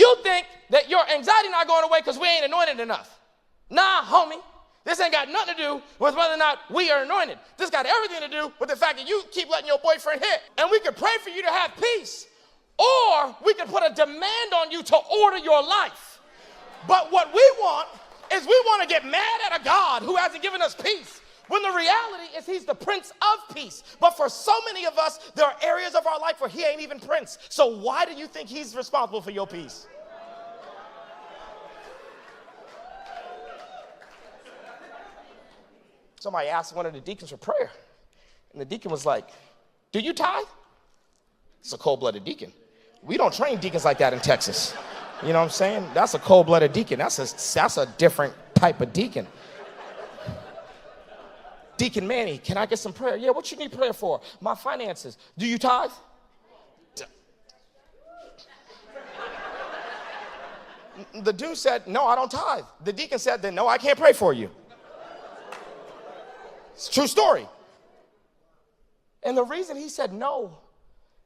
You think that your anxiety not going away because we ain't anointed enough. Nah, homie. This ain't got nothing to do with whether or not we are anointed. This got everything to do with the fact that you keep letting your boyfriend hit. And we could pray for you to have peace. Or we could put a demand on you to order your life. But what we want is we want to get mad at a God who hasn't given us peace. When the reality is he's the Prince of Peace. But for so many of us, there are areas of our life where he ain't even Prince. So why do you think he's responsible for your peace? Somebody asked one of the deacons for prayer. And the deacon was like, do you tithe? It's a cold-blooded deacon. We don't train deacons like that in Texas. You know what I'm saying? That's a cold-blooded deacon. That's a different type of deacon. Deacon Manny, can I get some prayer? Yeah, what you need prayer for? My finances. Do you tithe? The dude said, no, I don't tithe. The deacon said, then no, I can't pray for you. It's a true story. And the reason he said no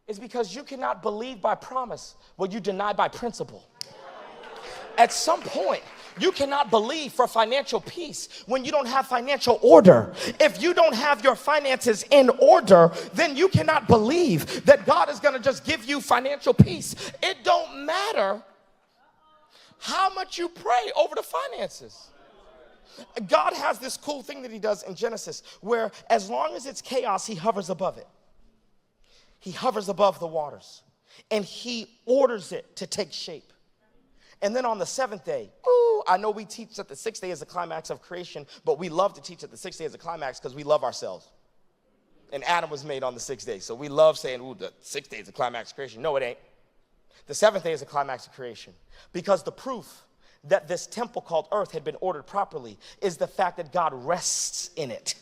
is because you cannot believe by promise what you deny by principle. At some point, you cannot believe for financial peace when you don't have financial order. If you don't have your finances in order, then you cannot believe that God is going to just give you financial peace. It don't matter how much you pray over the finances. God has this cool thing that he does in Genesis where as long as it's chaos, he hovers above it. He hovers above the waters and he orders it to take shape. And then on the seventh day, I know we teach that the sixth day is the climax of creation, but we love to teach that the sixth day is the climax because we love ourselves. And Adam was made on the sixth day. So we love saying, the sixth day is the climax of creation. No, it ain't. The seventh day is the climax of creation because the proof that this temple called earth had been ordered properly is the fact that God rests in it.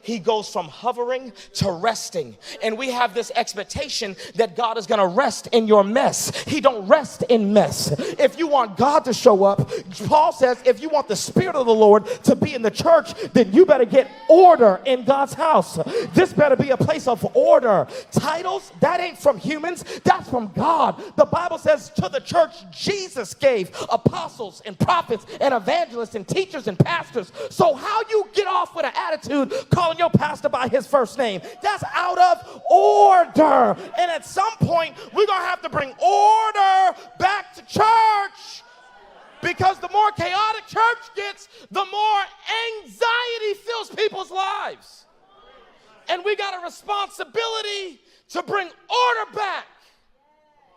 He goes from hovering to resting. And we have this expectation that God is going to rest in your mess. He don't rest in mess. If you want God to show up, Paul says, if you want the Spirit of the Lord to be in the church, then you better get order in God's house. This better be a place of order. Titles, that ain't from humans. That's from God. The Bible says to the church, Jesus gave apostles and prophets and evangelists and teachers and pastors. So how you get off with an attitude calling your pastor by his first name? That's out of order. And at some point, we're going to have to bring order back to church. Because the more chaotic church gets, the more anxiety fills people's lives. And we got a responsibility to bring order back.